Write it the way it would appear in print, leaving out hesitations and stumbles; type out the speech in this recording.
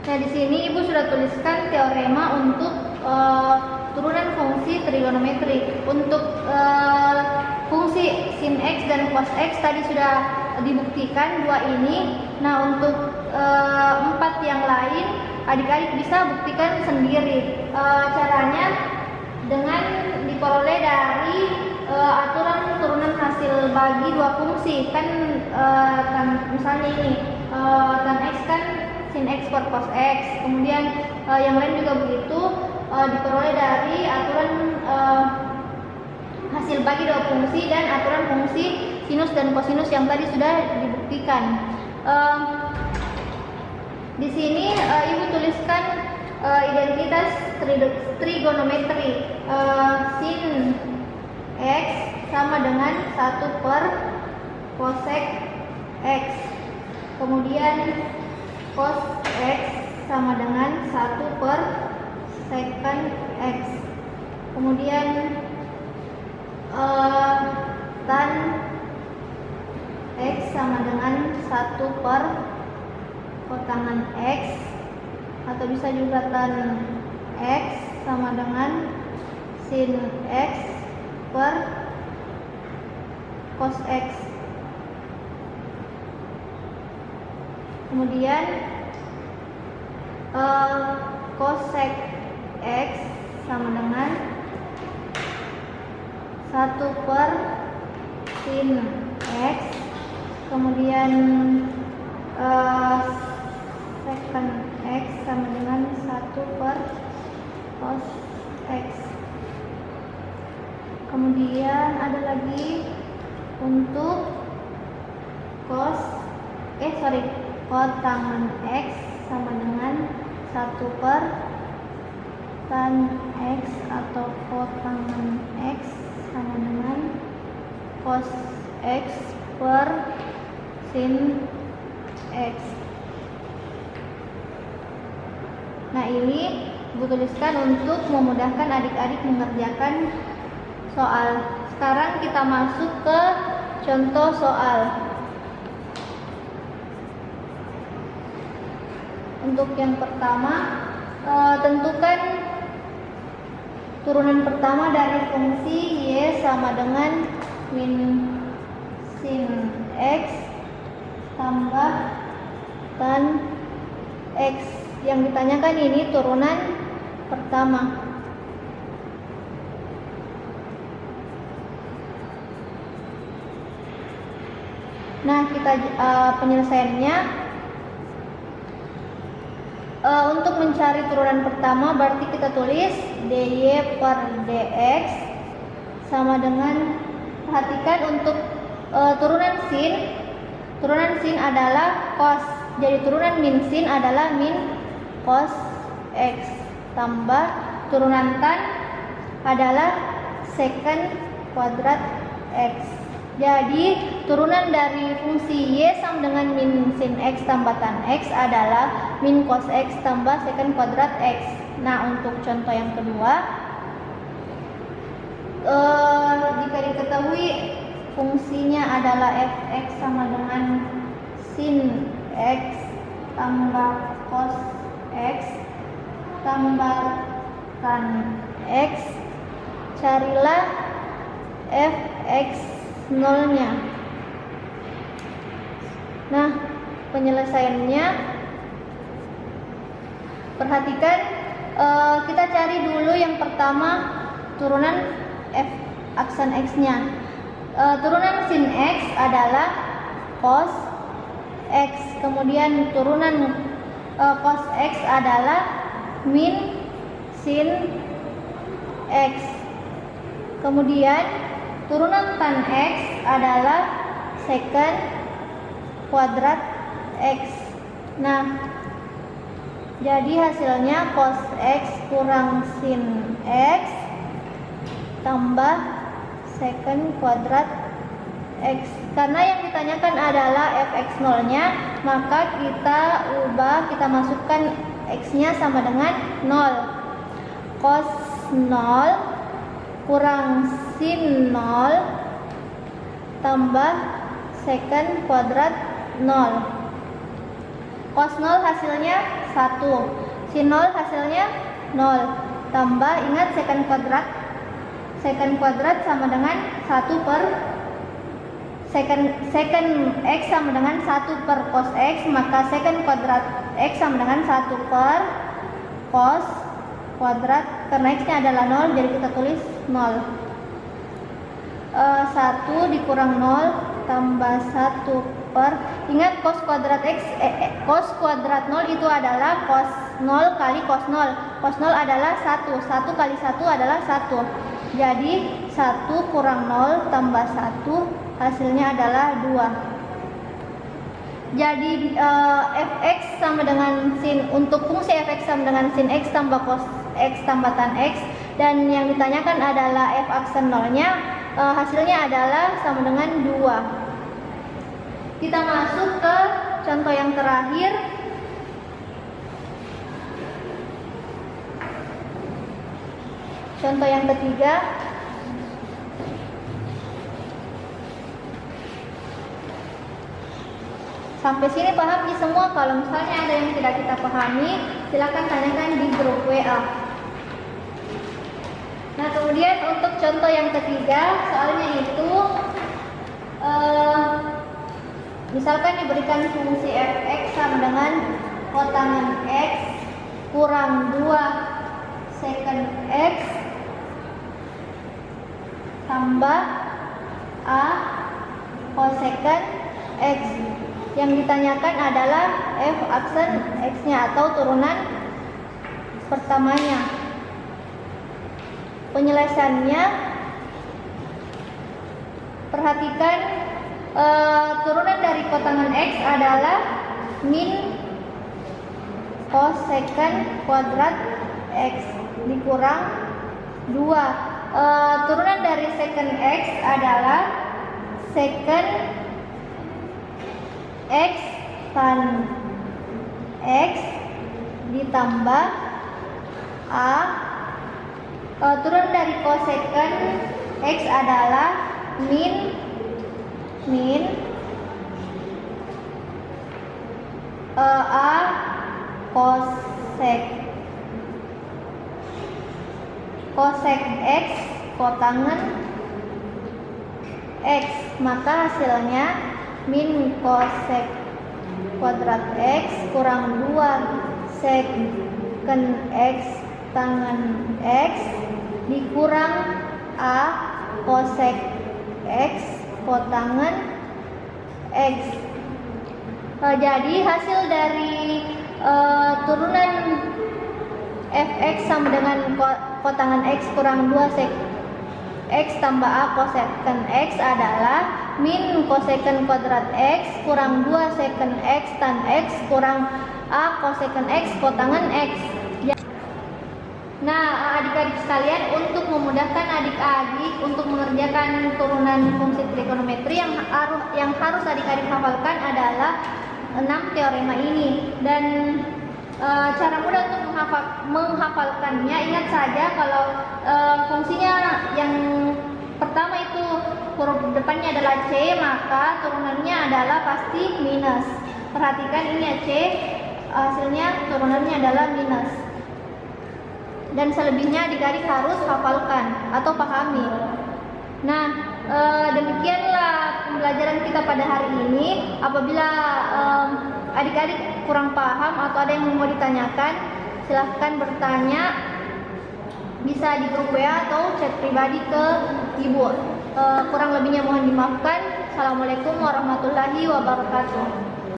Nah, di sini Ibu sudah tuliskan teorema untuk turunan fungsi trigonometri. Untuk fungsi sin X dan cos X tadi sudah dibuktikan dua ini. Nah, untuk 4 yang lain adik-adik bisa buktikan sendiri. Caranya dengan diperoleh dari aturan turunan hasil bagi dua fungsi. Kan misalnya ini tan X kan sin X per cos X. Kemudian yang lain juga begitu, diperoleh dari aturan hasil bagi dua fungsi dan aturan fungsi sinus dan kosinus yang tadi sudah dibuktikan. Di sini Ibu tuliskan identitas trigonometri. Sin X sama dengan 1 per cosec X. Kemudian cos X sama dengan 1 per secant X. Kemudian tan X sama dengan 1 per kotangan X, atau bisa juga tan X sama dengan sin X per cos X. Kemudian cosec X sama dengan 1 per sin X. Kemudian secant X sama dengan 1 per cos X. Kemudian ada lagi untuk kotangan X sama dengan 1 per tan X, atau kotangan X sama dengan cos X per sin X. Nah, ini Ibu tuliskan untuk memudahkan adik-adik mengerjakan soal. Sekarang kita masuk ke contoh soal. Untuk yang pertama, tentukan turunan pertama dari fungsi Y sama dengan min sin X tambah tan X. Yang ditanyakan ini turunan pertama. Nah, kita penyelesaiannya untuk mencari turunan pertama berarti kita tulis dy per dx sama dengan, perhatikan untuk turunan sin adalah cos. Jadi turunan min sin adalah min cos X tambah turunan tan adalah secant kuadrat X. Jadi turunan dari fungsi Y sama dengan min sin X tambah tan X adalah min cos X tambah secant kuadrat X. Nah, untuk contoh yang kedua, jika diketahui fungsinya adalah fx sama dengan sin X tambah cos X tambah tan X, carilah fx nolnya. Nah, penyelesaiannya, perhatikan, kita cari dulu yang pertama turunan f aksan X nya. Turunan sin X adalah cos X, kemudian turunan cos X adalah min sin X, kemudian turunan tan X adalah secant kuadrat X. Nah, jadi hasilnya cos X kurang sin X tambah secant kuadrat X. Karena yang ditanyakan adalah fx nolnya, maka kita ubah, kita masukkan X nya sama dengan 0. Cos 0 kurang sin 0 tambah secant kuadrat 0. Cos 0 hasilnya 1. Sin 0 hasilnya 0. Tambah, ingat secant kuadrat. Secant kuadrat sama dengan 1 per secant X sama dengan 1 per cos X, maka secant kuadrat X sama dengan 1 per cos kuadrat. Karena X nya adalah 0, jadi kita tulis 0. 1 dikurang 0 tambah 1 per, ingat cos kuadrat X, cos kuadrat 0 itu adalah cos 0 kali cos 0. Cos 0 adalah 1. 1 kali 1 adalah 1. Jadi 1 kurang 0 tambah 1 hasilnya adalah 2. Jadi fx sama dengan sin, untuk fungsi fx sama dengan sin x tambah cos x tambah tan x, dan yang ditanyakan adalah f aksen 0-nya, hasilnya adalah sama dengan 2. Kita masuk ke contoh yang terakhir. Contoh yang ketiga. Sampai sini paham di semua? Kalau misalnya ada yang tidak kita pahami, silakan tanyakan di grup WA. Nah, kemudian untuk contoh yang ketiga, soalnya itu misalkan diberikan fungsi fx sama dengan kotangan x kurang 2 secant x tambah a cosecant x. Yang ditanyakan adalah f aksen x-nya atau turunan pertamanya. Penyelesaiannya, perhatikan turunan dari kotangan x adalah min cosecant kuadrat x dikurang 2. Turunan dari secant x adalah secant x tan x ditambah a. Turunan dari cosecant x adalah min a cosec x kotangan x, maka hasilnya min cosec kuadrat x kurang 2 secant x tangan x dikurang a cosec x kotangan x. Jadi hasil dari turunan fx sama dengan kotangan x kurang 2 sec x tambah a cosecant x adalah min cosecant kuadrat x kurang 2 secant x tan x kurang a cosecant x kotangan x. Nah, adik-adik sekalian, untuk memudahkan adik-adik untuk mengerjakan turunan fungsi trigonometri, yang harus adik-adik hafalkan adalah 6 teorema ini. Dan cara mudah untuk menghafalkannya, ingat saja kalau fungsinya yang pertama itu huruf depannya adalah C, maka turunannya adalah pasti minus. Perhatikan ini ya, C, hasilnya turunannya adalah minus. Dan selebihnya adik-adik harus hafalkan atau pahami. Nah, demikianlah pembelajaran kita pada hari ini. Apabila adik-adik kurang paham atau ada yang mau ditanyakan, silahkan bertanya, bisa di grup WA atau chat pribadi ke Ibu. Kurang lebihnya mohon dimaafkan. Assalamualaikum warahmatullahi wabarakatuh.